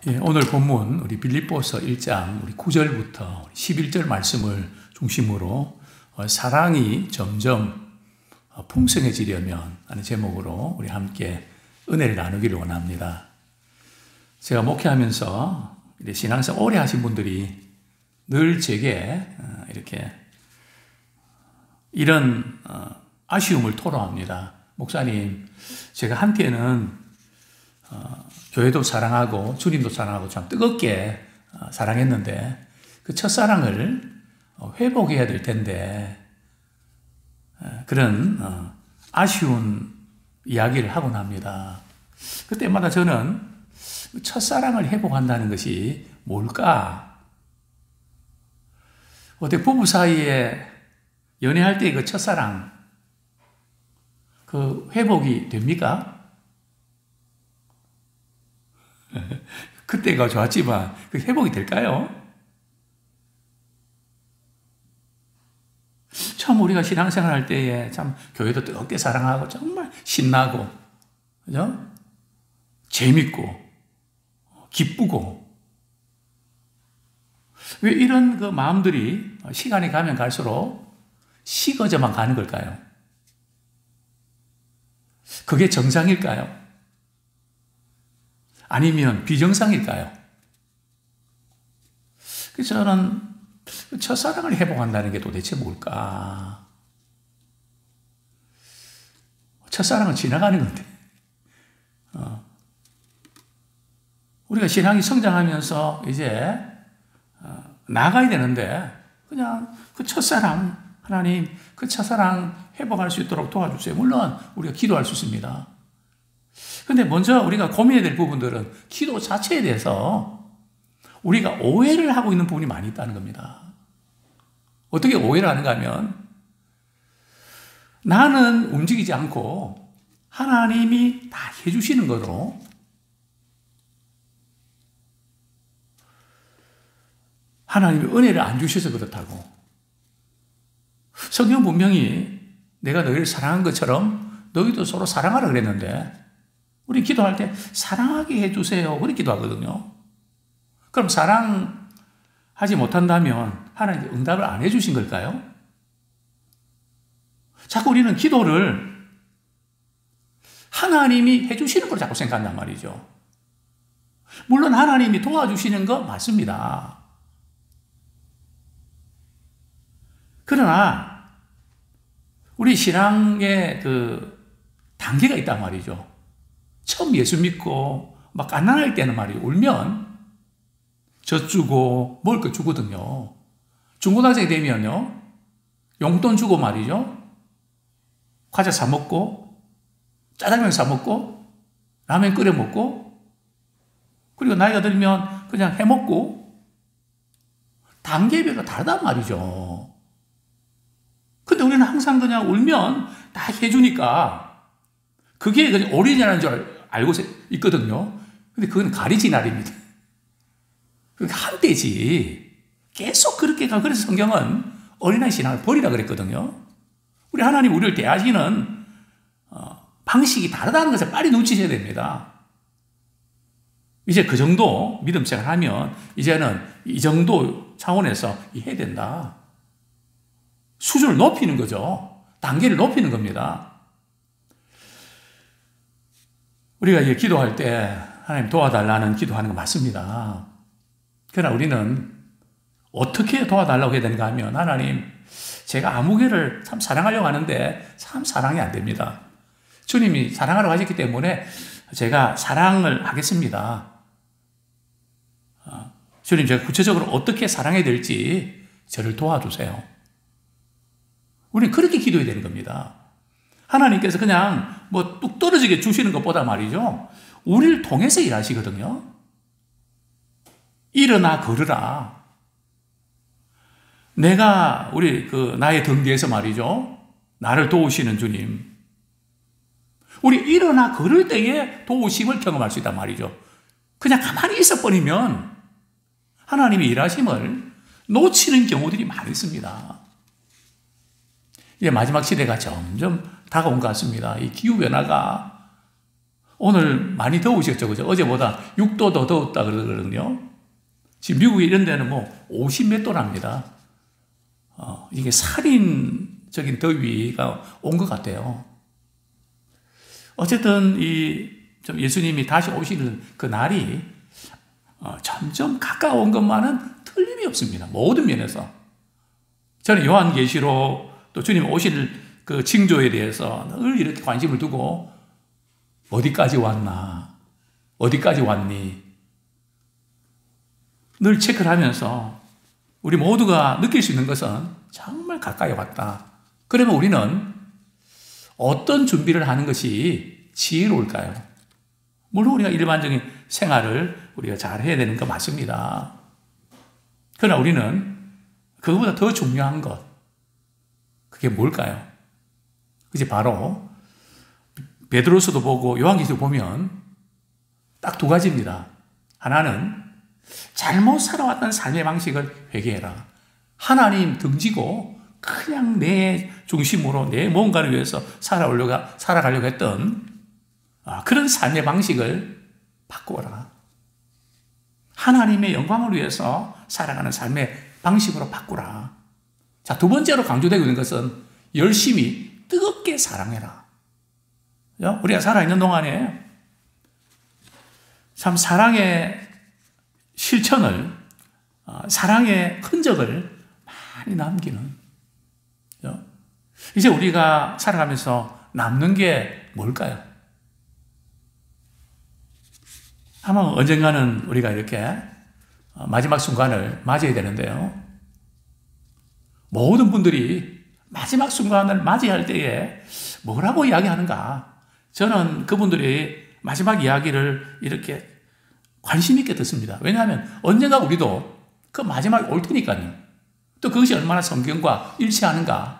예, 오늘 본문 우리 빌립보서 1장 우리 9절부터 11절 말씀을 중심으로 사랑이 점점 풍성해지려면 하는 제목으로 우리 함께 은혜를 나누기를 원합니다. 제가 목회하면서 신앙생활 오래 하신 분들이 늘 제게 이렇게 이런 아쉬움을 토로합니다. 목사님, 제가 한때는 교회도 사랑하고 주님도 사랑하고 참 뜨겁게 사랑했는데 그 첫사랑을 회복해야 될 텐데 그런 아쉬운 이야기를 하곤 합니다. 그때마다 저는 첫사랑을 회복한다는 것이 뭘까? 어떻게 부부 사이에 연애할 때 그 첫사랑 그 회복이 됩니까? 그때가 좋았지만 그 회복이 될까요? 처음 우리가 신앙생활 할 때에 참 교회도 뜨겁게 사랑하고 정말 신나고 그죠? 재밌고 기쁘고 왜 이런 그 마음들이 시간이 가면 갈수록 식어져만 가는 걸까요? 그게 정상일까요? 아니면 비정상일까요? 그래서 저는 첫사랑을 회복한다는 게 도대체 뭘까? 첫사랑은 지나가는 건데. 우리가 신앙이 성장하면서 이제 나아가야 되는데 그냥 그 첫사랑, 하나님 그 첫사랑 회복할 수 있도록 도와주세요. 물론 우리가 기도할 수 있습니다. 근데 먼저 우리가 고민해야 될 부분들은 기도 자체에 대해서 우리가 오해를 하고 있는 부분이 많이 있다는 겁니다. 어떻게 오해를 하는가 하면 나는 움직이지 않고 하나님이 다 해주시는 거로 하나님이 은혜를 안 주셔서 그렇다고. 성경 분명히 내가 너희를 사랑한 것처럼 너희도 서로 사랑하라 그랬는데 우리 기도할 때 사랑하게 해주세요. 그렇게 기도하거든요. 그럼 사랑하지 못한다면 하나님 응답을 안 해주신 걸까요? 자꾸 우리는 기도를 하나님이 해주시는 걸 자꾸 생각한단 말이죠. 물론 하나님이 도와주시는 거 맞습니다. 그러나 우리 신앙의 그 단계가 있단 말이죠. 처음 예수 믿고 막 가난할 때는 말이에요. 울면 젖 주고 먹을 거 주거든요. 중고등학생이 되면요. 용돈 주고 말이죠. 과자 사 먹고 짜장면 사 먹고 라면 끓여 먹고 그리고 나이가 들면 그냥 해 먹고 단계별로 다르단 말이죠. 근데 우리는 항상 그냥 울면 다 해주니까 그게 그냥 오리지널인 줄 알고 있거든요. 근데 그건 가리지날입니다. 그게 한때지. 계속 그렇게 가. 그래서 성경은 어린아이 신앙을 버리라 그랬거든요. 우리 하나님 우리를 대하시는 방식이 다르다는 것을 빨리 눈치셔야 됩니다. 이제 그 정도 믿음 생활하면 이제는 이 정도 차원에서 해야 된다. 수준을 높이는 거죠. 단계를 높이는 겁니다. 우리가 이제 기도할 때 하나님 도와달라는 기도하는 거 맞습니다. 그러나 우리는 어떻게 도와달라고 해야 되는가 하면 하나님 제가 아무개를 참 사랑하려고 하는데 참 사랑이 안 됩니다. 주님이 사랑하라고 하셨기 때문에 제가 사랑을 하겠습니다. 주님 제가 구체적으로 어떻게 사랑해야 될지 저를 도와주세요. 우리는 그렇게 기도해야 되는 겁니다. 하나님께서 그냥 뭐 뚝 떨어지게 주시는 것보다 말이죠. 우리를 통해서 일하시거든요. 일어나 걸으라. 내가 나의 등 뒤에서 말이죠. 나를 도우시는 주님. 우리 일어나 걸을 때에 도우심을 경험할 수 있단 말이죠. 그냥 가만히 있어버리면 하나님의 일하심을 놓치는 경우들이 많이 있습니다. 이제 마지막 시대가 점점 다가온 것 같습니다. 이 기후변화가 오늘 많이 더우셨죠, 그죠? 어제보다 6도 더 더웠다 그러거든요. 지금 미국 이런 데는 뭐 50 몇 도랍니다. 이게 살인적인 더위가 온 것 같아요. 어쨌든 좀 예수님이 다시 오시는 그 날이 점점 가까운 것만은 틀림이 없습니다. 모든 면에서. 저는 요한계시록 또 주님 오실 그 징조에 대해서 늘 이렇게 관심을 두고 어디까지 왔나? 어디까지 왔니? 늘 체크를 하면서 우리 모두가 느낄 수 있는 것은 정말 가까이 왔다. 그러면 우리는 어떤 준비를 하는 것이 지혜로울까요? 물론 우리가 일반적인 생활을 우리가 잘 해야 되는 거 맞습니다. 그러나 우리는 그것보다 더 중요한 것, 그게 뭘까요? 그게 바로 베드로서도 보고 요한계시도 보면 딱 두 가지입니다. 하나는 잘못 살아왔던 삶의 방식을 회개해라. 하나님 등지고 그냥 내 중심으로 내 뭔가를 위해서 살아가려고 했던 그런 삶의 방식을 바꾸어라. 하나님의 영광을 위해서 살아가는 삶의 방식으로 바꾸라. 자, 두 번째로 강조되고 있는 것은 열심히 뜨겁게 사랑해라. 우리가 살아있는 동안에 참 사랑의 실천을, 사랑의 흔적을 많이 남기는. 이제 우리가 살아가면서 남는 게 뭘까요? 아마 언젠가는 우리가 이렇게 마지막 순간을 맞이해야 되는데요. 모든 분들이 마지막 순간을 맞이할 때에 뭐라고 이야기하는가? 저는 그분들이 마지막 이야기를 이렇게 관심 있게 듣습니다. 왜냐하면 언젠가 우리도 그 마지막이 올 테니까요. 또 그것이 얼마나 성경과 일치하는가?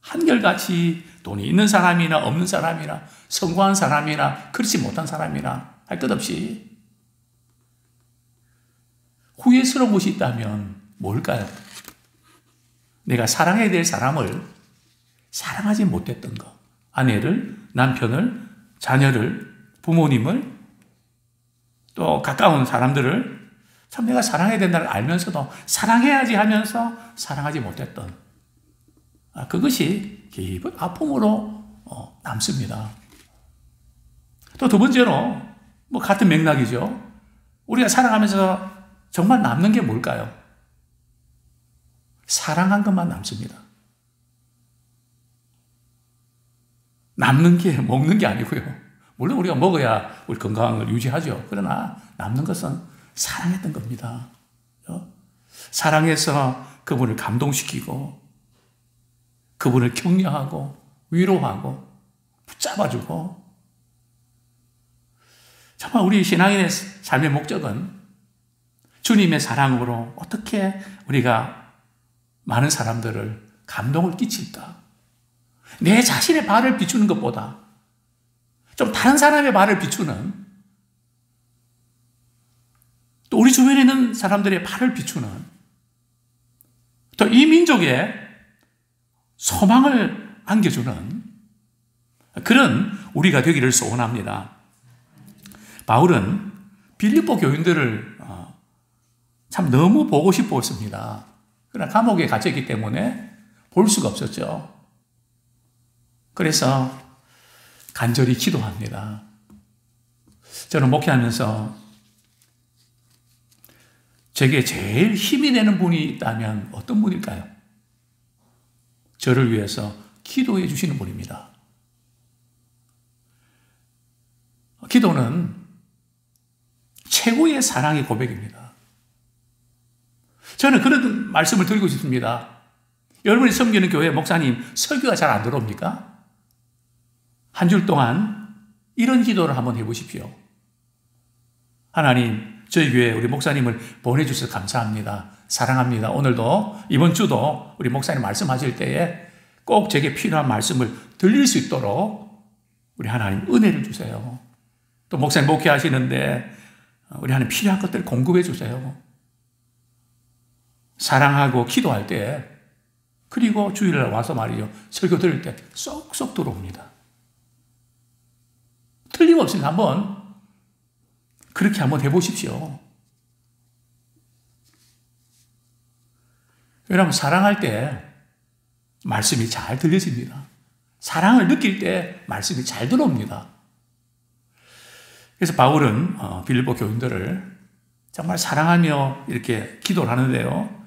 한결같이 돈이 있는 사람이나 없는 사람이나 성공한 사람이나 그렇지 못한 사람이나 할 것 없이 후회스러운 것이 있다면 뭘까요? 내가 사랑해야 될 사람을 사랑하지 못했던 것. 아내를, 남편을, 자녀를, 부모님을, 또 가까운 사람들을 참 내가 사랑해야 된다는 걸 알면서도 사랑해야지 하면서 사랑하지 못했던 그것이 깊은 아픔으로 남습니다. 또 두 번째로 뭐 같은 맥락이죠. 우리가 살아가면서 정말 남는 게 뭘까요? 사랑한 것만 남습니다. 남는 게 먹는 게 아니고요. 물론 우리가 먹어야 우리 건강을 유지하죠. 그러나 남는 것은 사랑했던 겁니다. 사랑해서 그분을 감동시키고 그분을 격려하고 위로하고 붙잡아주고 정말 우리 신앙인의 삶의 목적은 주님의 사랑으로 어떻게 우리가 많은 사람들을 감동을 끼칠까? 내 자신의 발을 비추는 것보다 좀 다른 사람의 발을 비추는 또 우리 주변에 있는 사람들의 발을 비추는 또 이 민족에 소망을 안겨주는 그런 우리가 되기를 소원합니다. 바울은 빌립보 교인들을 참 너무 보고 싶었습니다. 그러나 감옥에 갇혔기 때문에 볼 수가 없었죠. 그래서 간절히 기도합니다. 저는 목회하면서 제게 제일 힘이 되는 분이 있다면 어떤 분일까요? 저를 위해서 기도해 주시는 분입니다. 기도는 최고의 사랑의 고백입니다. 저는 그런 말씀을 드리고 싶습니다. 여러분이 섬기는 교회 목사님 설교가 잘 안 들어옵니까? 한 줄 동안 이런 기도를 한번 해보십시오. 하나님, 저희 교회 우리 목사님을 보내주셔서 감사합니다. 사랑합니다. 오늘도 이번 주도 우리 목사님 말씀하실 때에 꼭 제게 필요한 말씀을 들릴 수 있도록 우리 하나님 은혜를 주세요. 또 목사님 목회하시는데 우리 하나님 필요한 것들을 공급해 주세요. 사랑하고 기도할 때 그리고 주일날 와서 말이죠. 설교 들을 때 쏙쏙 들어옵니다. 틀림없습니다. 한번 그렇게 한번 해보십시오. 왜냐하면 사랑할 때 말씀이 잘 들려집니다. 사랑을 느낄 때 말씀이 잘 들어옵니다. 그래서 바울은 빌립보 교인들을 정말 사랑하며 이렇게 기도를 하는데요.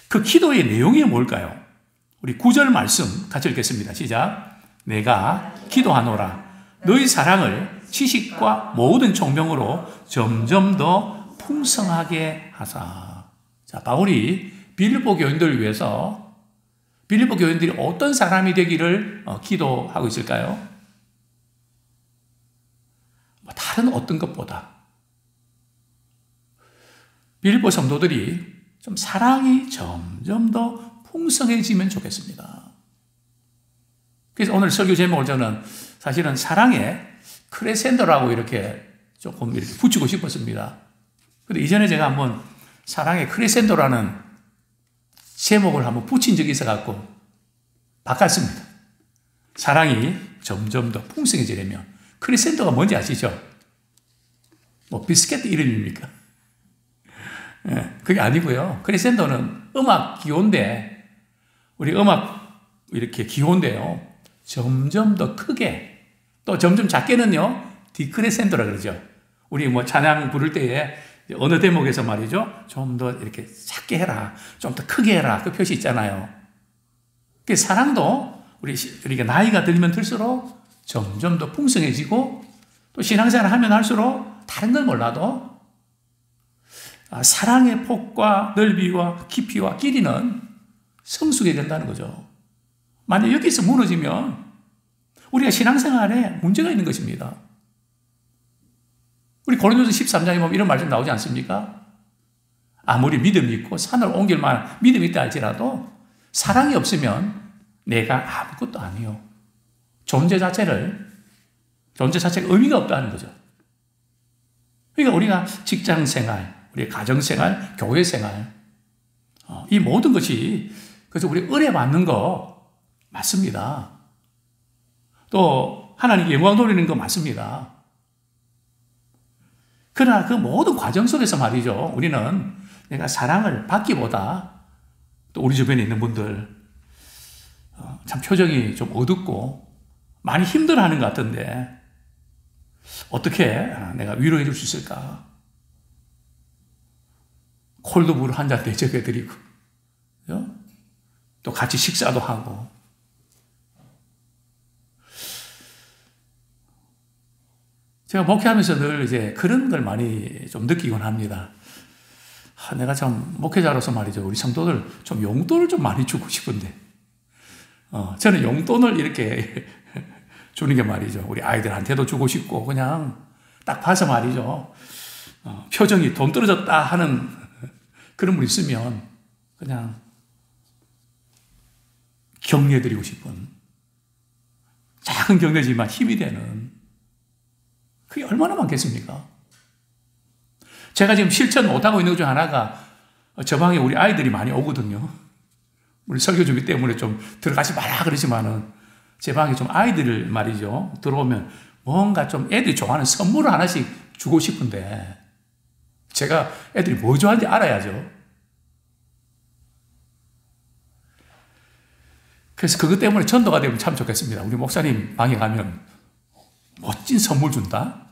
그 기도의 내용이 뭘까요? 우리 9절 말씀 같이 읽겠습니다. 시작. 내가 기도하노라. 너희 사랑을 지식과 모든 총명으로 점점 더 풍성하게 하사. 자, 바울이 빌립보 교인들을 위해서 빌립보 교인들이 어떤 사람이 되기를 기도하고 있을까요? 다른 어떤 것보다 빌립보 성도들이 좀 사랑이 점점 더 풍성해지면 좋겠습니다. 그래서 오늘 설교 제목을 저는 사실은 사랑의 크레센도라고 이렇게 조금 이렇게 붙이고 싶었습니다. 근데 이전에 제가 한번 사랑의 크레센도라는 제목을 한번 붙인 적이 있어갖고 바꿨습니다. 사랑이 점점 더 풍성해지려면 크레센도가 뭔지 아시죠? 뭐 비스켓 이름입니까? 네, 그게 아니고요. 크레센도는 음악 기호인데 우리 음악 이렇게 기호인데요. 점점 더 크게 또 점점 작게는요. 디크레센도라 그러죠. 우리 뭐 찬양 부를 때에 어느 대목에서 말이죠. 좀 더 이렇게 작게 해라. 좀 더 크게 해라. 그 표시 있잖아요. 그 사랑도 우리가 나이가 들면 들수록 점점 더 풍성해지고 또 신앙생활을 하면 할수록 다른 건 몰라도 사랑의 폭과 넓이와 깊이와 길이는 성숙해야 된다는 거죠. 만약 여기서 무너지면 우리가 신앙생활에 문제가 있는 것입니다. 우리 고린도서 13장에 보면 이런 말씀 나오지 않습니까? 아무리 믿음이 있고 산을 옮길 만한 믿음이 있다 할지라도 사랑이 없으면 내가 아무것도 아니요. 존재 자체가 의미가 없다는 거죠. 그러니까 우리가 직장생활, 우리 가정생활, 교회생활 이 모든 것이 그래서 우리 은혜 받는 거 맞습니다. 또 하나님 영광 돌리는 거 맞습니다. 그러나 그 모든 과정 속에서 말이죠. 우리는 내가 사랑을 받기보다 또 우리 주변에 있는 분들 참 표정이 좀 어둡고 많이 힘들어하는 것 같은데 어떻게 내가 위로해 줄 수 있을까? 콜드브루 한 잔 대접해 드리고 또 같이 식사도 하고 제가 목회하면서 늘 이제 그런 걸 많이 좀 느끼곤 합니다. 내가 참 목회자로서 말이죠. 우리 성도들 좀 용돈을 좀 많이 주고 싶은데 저는 용돈을 이렇게 주는 게 말이죠. 우리 아이들한테도 주고 싶고 그냥 딱 봐서 말이죠. 표정이 돈 떨어졌다 하는 그런 분 있으면 그냥 격려해드리고 싶은 작은 격려지만 힘이 되는 그게 얼마나 많겠습니까? 제가 지금 실천 못하고 있는 것 중 하나가 저 방에 우리 아이들이 많이 오거든요. 우리 설교 준비 때문에 좀 들어가지 마라 그러지만은 제 방에 좀 아이들 말이죠. 들어오면 뭔가 좀 애들이 좋아하는 선물을 하나씩 주고 싶은데 제가 애들이 뭐 좋아하는지 알아야죠. 그래서 그것 때문에 전도가 되면 참 좋겠습니다. 우리 목사님 방에 가면 멋진 선물 준다?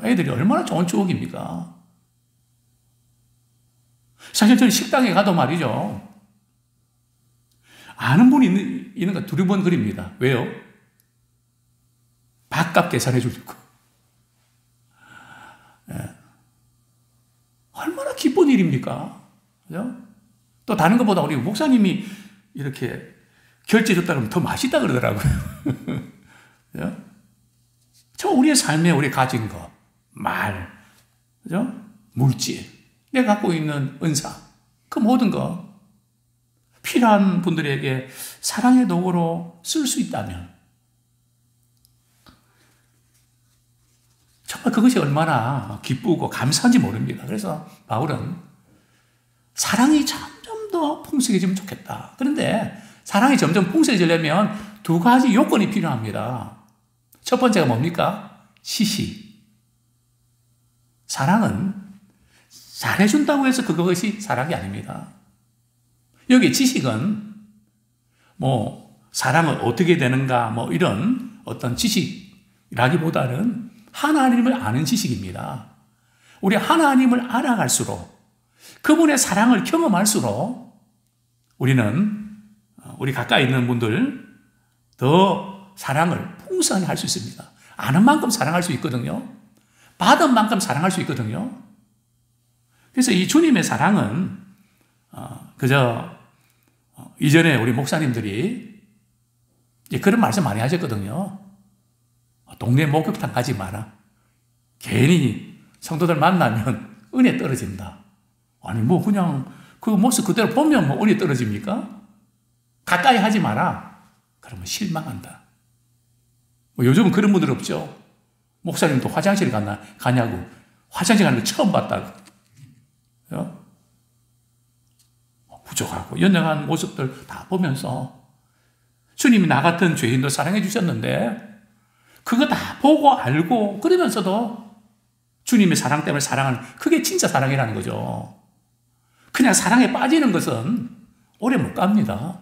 애들이 얼마나 좋은 추억입니까? 사실 저는 식당에 가도 말이죠. 아는 분이 있는 거 두루 번 그립니다. 왜요? 밥값 계산해 주려고. 예. 얼마나 기쁜 일입니까? 그죠? 또 다른 것보다 우리 목사님이 이렇게 결제 줬다 그러면 더 맛있다 그러더라고요. 그죠? 저 우리의 삶에 우리 가진 거, 말, 그죠? 물질, 내가 갖고 있는 은사, 그 모든 거 필요한 분들에게 사랑의 도구로 쓸 수 있다면 정말 그것이 얼마나 기쁘고 감사한지 모릅니다. 그래서 바울은 사랑이 점점 더 풍성해지면 좋겠다. 그런데 사랑이 점점 풍성해지려면 두 가지 요건이 필요합니다. 첫 번째가 뭡니까? 지식. 사랑은 잘해준다고 해서 그것이 사랑이 아닙니다. 여기 지식은 사랑은 어떻게 되는가 이런 어떤 지식이라기보다는 하나님을 아는 지식입니다. 우리 하나님을 알아갈수록 그분의 사랑을 경험할수록 우리는 우리 가까이 있는 분들 더 사랑을 풍성하게 할 수 있습니다. 아는 만큼 사랑할 수 있거든요. 받은 만큼 사랑할 수 있거든요. 그래서 이 주님의 사랑은 그저 이전에 우리 목사님들이 그런 말씀 많이 하셨거든요. 동네 목욕탕 가지 마라. 괜히 성도들 만나면 은혜 떨어진다. 아니 그냥 그 모습 그대로 보면 은혜 떨어집니까? 가까이 하지 마라. 그러면 실망한다. 요즘은 그런 분들 없죠. 목사님도 화장실 가냐고. 화장실 가는 거 처음 봤다고. 부족하고 연약한 모습들 다 보면서 주님이 나 같은 죄인도 사랑해 주셨는데 그거 다 보고 알고 그러면서도 주님의 사랑 때문에 사랑하는 그게 진짜 사랑이라는 거죠. 그냥 사랑에 빠지는 것은 오래 못 갑니다.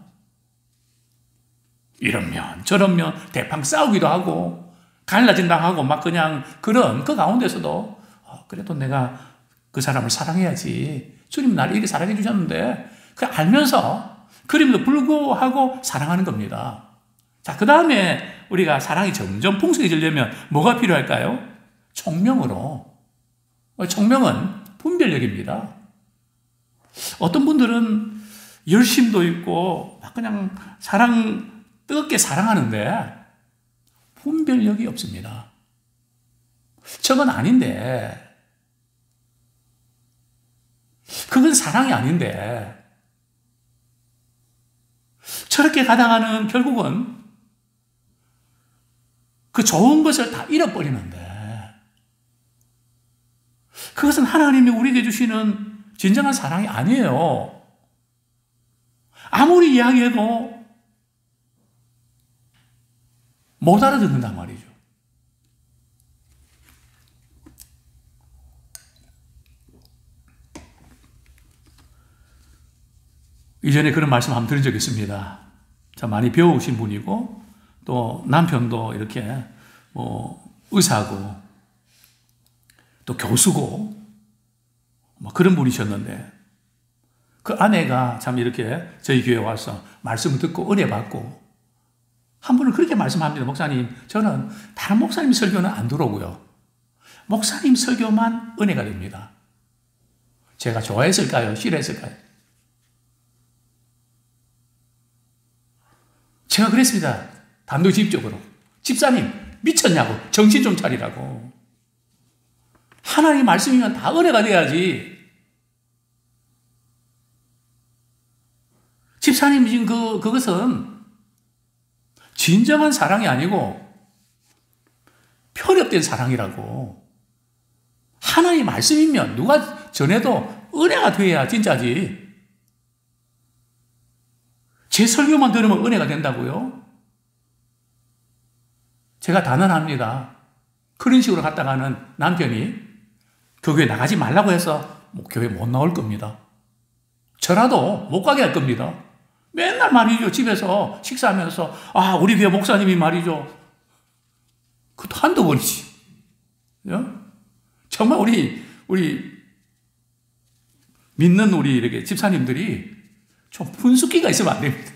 이런면 저런면 대팡 싸우기도 하고 갈라진다 하고 막 그냥 그런 그 가운데서도 그래도 내가 그 사람을 사랑해야지. 주님 나를 이렇게 사랑해 주셨는데 그 알면서 그럼에도 불구하고 사랑하는 겁니다. 자, 그 다음에 우리가 사랑이 점점 풍성해지려면 뭐가 필요할까요? 총명으로. 총명은 분별력입니다. 어떤 분들은 열심도 있고 막 그냥 뜨겁게 사랑하는데 분별력이 없습니다. 저건 아닌데 그건 사랑이 아닌데 저렇게 가다가는 결국은 그 좋은 것을 다 잃어버리는데 그것은 하나님이 우리에게 주시는 진정한 사랑이 아니에요. 아무리 이야기해도 못 알아듣는단 말이죠. 이전에 그런 말씀 한번 드린 적이 있습니다. 참 많이 배우신 분이고 또 남편도 이렇게 의사고 또 교수고 그런 분이셨는데 그 아내가 참 이렇게 저희 교회 와서 말씀을 듣고 은혜 받고 한 분은 그렇게 말씀합니다. 목사님, 저는 다른 목사님 설교는 안 들어오고요. 목사님 설교만 은혜가 됩니다. 제가 좋아했을까요? 싫어했을까요? 제가 그랬습니다. 단도직입적으로. 집사님, 미쳤냐고. 정신 좀 차리라고. 하나님 말씀이면 다 은혜가 돼야지. 집사님, 지금 그것은 진정한 사랑이 아니고 편협된 사랑이라고. 하나님 말씀이면 누가 전해도 은혜가 돼야 진짜지. 제 설교만 들으면 은혜가 된다고요? 제가 단언합니다. 그런 식으로 갔다가는 남편이 교회 나가지 말라고 해서 교회 못 나올 겁니다. 저라도 못 가게 할 겁니다. 맨날 말이죠. 집에서 식사하면서 우리 교회 목사님이 말이죠. 그것도 한두 번이지. 정말 우리 믿는 우리 이렇게 집사님들이 좀 분숙기가 있으면 안 됩니다.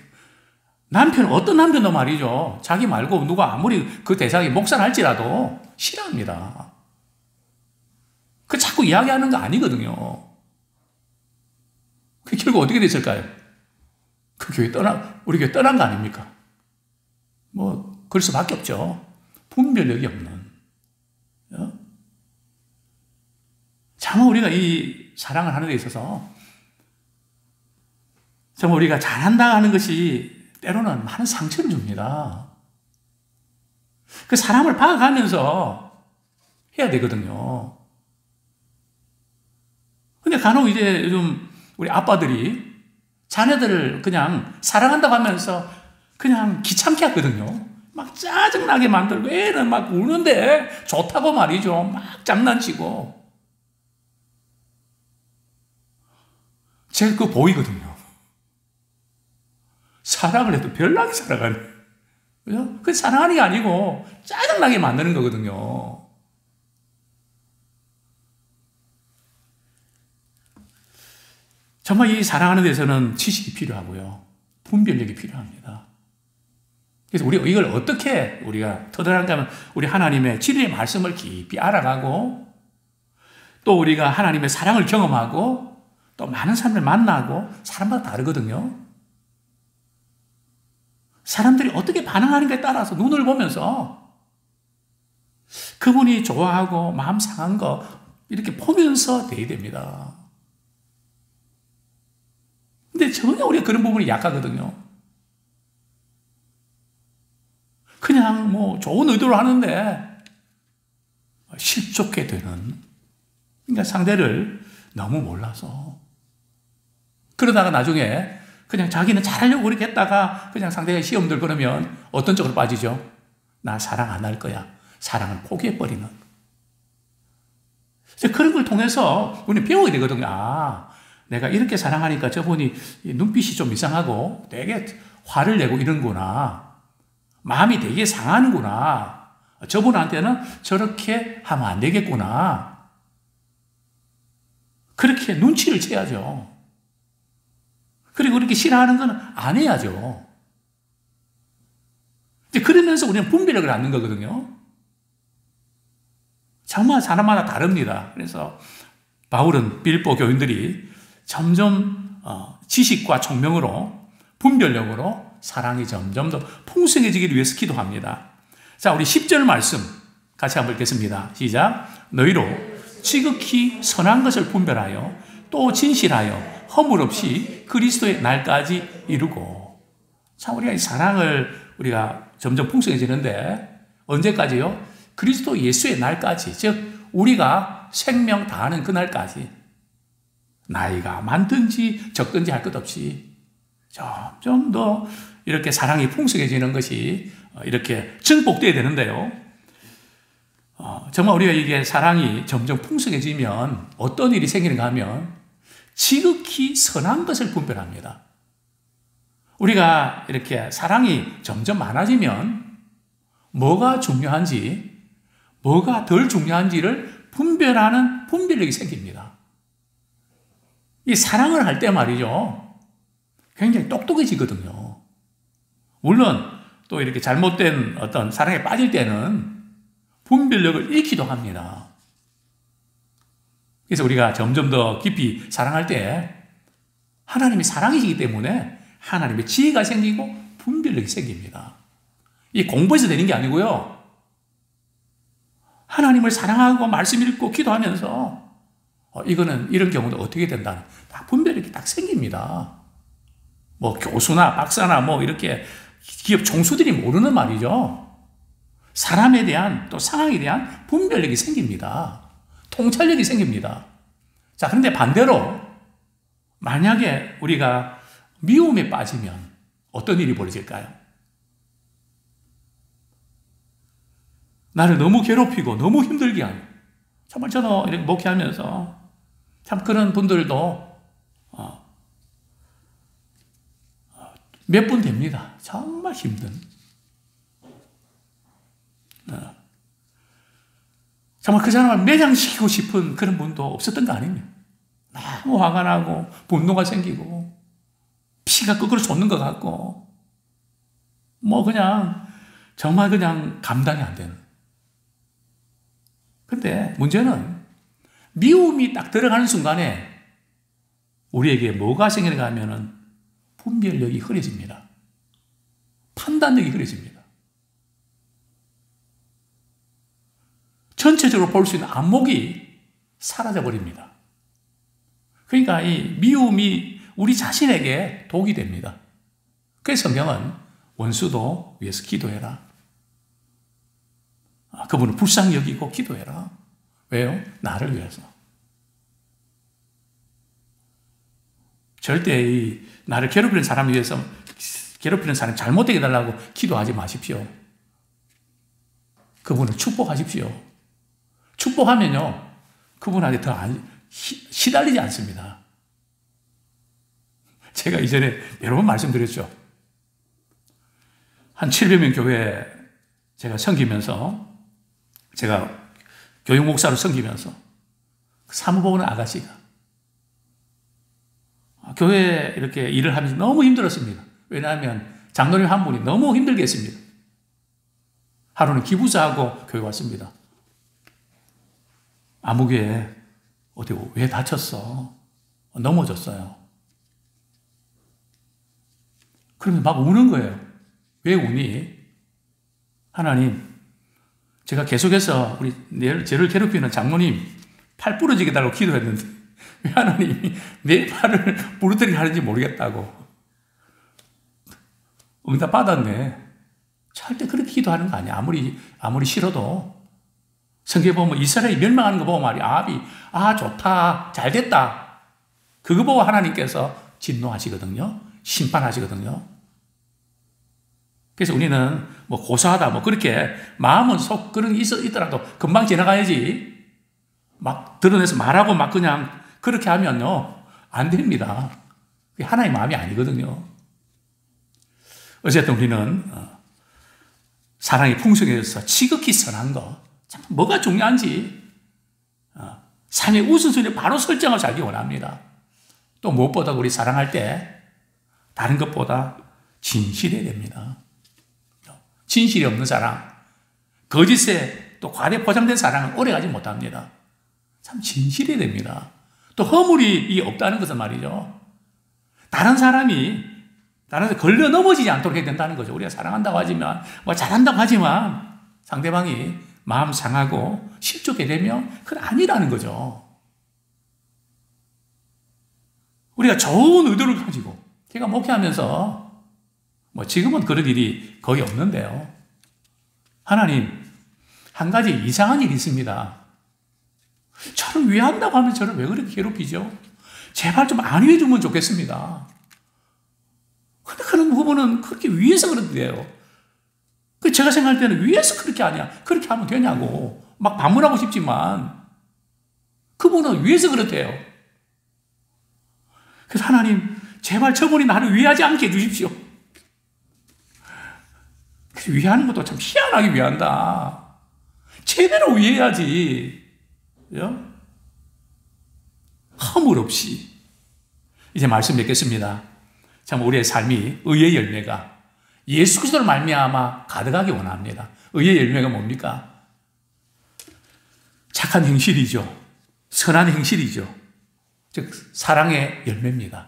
어떤 남편도 말이죠. 자기 말고 누가 아무리 그 대상이 목사를 할지라도 싫어합니다. 그 자꾸 이야기하는 거 아니거든요. 그 결국 어떻게 됐을까요? 우리 교회 떠난 거 아닙니까? 그럴 수밖에 없죠. 분별력이 없는. 참 우리가 이 사랑을 하는 데 있어서 정말 우리가 잘한다 하는 것이 때로는 많은 상처를 줍니다. 그 사람을 봐가면서 해야 되거든요. 근데 간혹 이제 요즘 우리 아빠들이 자녀들을 그냥 사랑한다고 하면서 그냥 귀찮게 하거든요. 막 짜증나게 만들고 애는 막 우는데 좋다고 말이죠. 막 장난치고. 제가 그거 보이거든요. 사랑을 해도 별나게 살아가네. 그죠? 그 사랑하는 게 아니고 짜증나게 만드는 거거든요. 정말 이 사랑하는 데서는 지식이 필요하고요. 분별력이 필요합니다. 그래서 우리가 이걸 어떻게 우리가 터득하는가 하면 우리 하나님의 진리의 말씀을 깊이 알아가고 또 우리가 하나님의 사랑을 경험하고 또 많은 사람을 만나고 사람마다 다르거든요. 사람들이 어떻게 반응하는가에 따라서 눈을 보면서 그분이 좋아하고 마음 상한 거 이렇게 보면서 돼야 됩니다. 근데 전혀 우리가 그런 부분이 약하거든요. 그냥 뭐 좋은 의도로 하는데 실족게 되는, 그러니까 상대를 너무 몰라서 그러다가 나중에 그냥 자기는 잘하려고 그렇게 했다가 그냥 상대가 시험들 그러면 어떤 쪽으로 빠지죠? 나 사랑 안 할 거야. 사랑을 포기해버리는. 그런 걸 통해서 우리는 배워야 되거든요. 아, 내가 이렇게 사랑하니까 저분이 눈빛이 좀 이상하고 되게 화를 내고 이런구나. 마음이 되게 상하는구나. 저분한테는 저렇게 하면 안 되겠구나. 그렇게 눈치를 채야죠. 그리고 그렇게 싫어하는 건 안 해야죠. 그러면서 우리는 분별력을 갖는 거거든요. 정말 사람마다 다릅니다. 그래서 바울은 빌립보 교인들이 점점 지식과 총명으로 분별력으로 사랑이 점점 더 풍성해지기를 위해서 기도합니다. 자, 우리 10절 말씀 같이 한번 읽겠습니다. 시작. 너희로 지극히 선한 것을 분별하여 또 진실하여 허물 없이 그리스도의 날까지 이루고. 참 우리가 이 사랑을 우리가 점점 풍성해지는데 언제까지요? 그리스도 예수의 날까지, 즉 우리가 생명 다하는 그날까지 나이가 많든지 적든지 할 것 없이 점점 더 이렇게 사랑이 풍성해지는 것이 이렇게 증폭되어야 되는데요. 정말 우리가 이게 사랑이 점점 풍성해지면 어떤 일이 생기는가 하면 지극히 선한 것을 분별합니다. 우리가 이렇게 사랑이 점점 많아지면 뭐가 중요한지, 뭐가 덜 중요한지를 분별하는 분별력이 생깁니다. 이 사랑을 할 때 말이죠. 굉장히 똑똑해지거든요. 물론 또 이렇게 잘못된 어떤 사랑에 빠질 때는 분별력을 잃기도 합니다. 그래서 우리가 점점 더 깊이 사랑할 때 하나님이 사랑이시기 때문에 하나님의 지혜가 생기고 분별력이 생깁니다. 이 공부해서 되는 게 아니고요. 하나님을 사랑하고 말씀 읽고 기도하면서 이거는 이런 경우도 어떻게 된다. 다 분별력이 딱 생깁니다. 뭐 교수나 박사나 뭐 이렇게 기업 총수들이 모르는 말이죠. 사람에 대한 또 상황에 대한 분별력이 생깁니다. 통찰력이 생깁니다. 자, 그런데 반대로 만약에 우리가 미움에 빠지면 어떤 일이 벌어질까요? 나를 너무 괴롭히고 너무 힘들게 하는, 정말 저도 이렇게 목회하면서 참 그런 분들도 몇 분 됩니다. 정말 힘든. 정말 그 사람을 매장시키고 싶은 그런 분도 없었던 거 아닙니까? 너무 화가 나고 분노가 생기고 피가 거꾸로 솟는 것 같고 뭐 그냥 정말 그냥 감당이 안 되는. 근데 문제는 미움이 딱 들어가는 순간에 우리에게 뭐가 생기는가 하면은 분별력이 흐려집니다. 판단력이 흐려집니다. 전체적으로 볼 수 있는 안목이 사라져버립니다. 그러니까 이 미움이 우리 자신에게 독이 됩니다. 그래서 성경은 원수도 위해서 기도해라. 그분을 불쌍히 여기고 기도해라. 왜요? 나를 위해서. 절대 이 나를 괴롭히는 사람을 위해서, 괴롭히는 사람 잘못되게 해달라고 기도하지 마십시오. 그분을 축복하십시오. 축복하면요, 그분한테 더 시달리지 않습니다. 제가 이전에 여러 번 말씀드렸죠. 한 700명 교회 제가 섬기면서, 제가 교육 목사로 섬기면서, 사무보는 아가씨가 교회 이렇게 일을 하면서 너무 힘들었습니다. 왜냐하면 장로님 한 분이 너무 힘들게 했습니다. 하루는 기부사하고 교회 왔습니다. 아무개 어디 왜 다쳤어? 넘어졌어요. 그러면 막 우는 거예요. 왜 우니? 하나님, 제가 계속해서 저를 괴롭히는 장모님 팔 부러지게 달라고 기도했는데 왜 하나님이 내 팔을 부러뜨리게 하는지 모르겠다고. 응답 받았네. 절대 그렇게 기도하는 거 아니야. 아무리 싫어도. 성경에 보면 이스라엘이 멸망하는 거 보고 말이야. 좋다. 잘 됐다. 그거 보고 하나님께서 진노하시거든요. 심판하시거든요. 그래서 우리는 뭐 고사하다, 뭐 그렇게 마음은 속 그런 게 있더라도 금방 지나가야지. 막 드러내서 말하고 막 그냥 그렇게 하면요. 안 됩니다. 그게 하나의 마음이 아니거든요. 어쨌든 우리는 사랑이 풍성해져서 지극히 선한 거, 참 뭐가 중요한지 삶의 우선순위를 바로 설정하고 살기 원합니다. 또 무엇보다 우리 사랑할 때 다른 것보다 진실해야 됩니다. 진실이 없는 사랑, 거짓에 또 과대 포장된 사랑은 오래가지 못합니다. 참 진실해야 됩니다. 또 허물이 없다는 것은 말이죠. 다른 사람이 걸려 넘어지지 않도록 해야 된다는 거죠. 우리가 사랑한다고 하지만, 뭐 잘한다고 하지만 상대방이 마음 상하고 실족해 되면 그건 아니라는 거죠. 우리가 좋은 의도를 가지고, 제가 목회하면서 뭐 지금은 그런 일이 거의 없는데요. 하나님, 한 가지 이상한 일이 있습니다. 저를 위한다고 하면 저를 왜 그렇게 괴롭히죠? 제발 좀 안 위해주면 좋겠습니다. 근데 그런 부분은 그렇게 위해서 그런데요. 제가 생각할 때는 위해서 그렇게 하냐, 그렇게 하면 되냐고 막 반문하고 싶지만 그분은 위해서 그렇대요. 그래서 하나님, 제발 저분이 나를 위하지 않게 해주십시오. 위하는 것도 참 희한하게 위한다. 제대로 위해야지. 허물 없이. 이제 말씀 맺겠습니다. 참 우리의 삶이 의의 열매가 예수 그리스도를 말미암아 가득하기 원합니다. 의의 열매가 뭡니까? 착한 행실이죠. 선한 행실이죠. 즉 사랑의 열매입니다.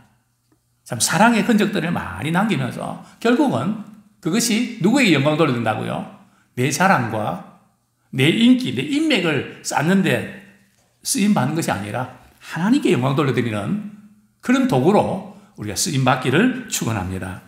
참 사랑의 흔적들을 많이 남기면서 결국은 그것이 누구에게 영광 돌려준다고요? 내 자랑과 내 인기, 내 인맥을 쌓는데 쓰임받는 것이 아니라 하나님께 영광 돌려드리는 그런 도구로 우리가 쓰임받기를 축원합니다.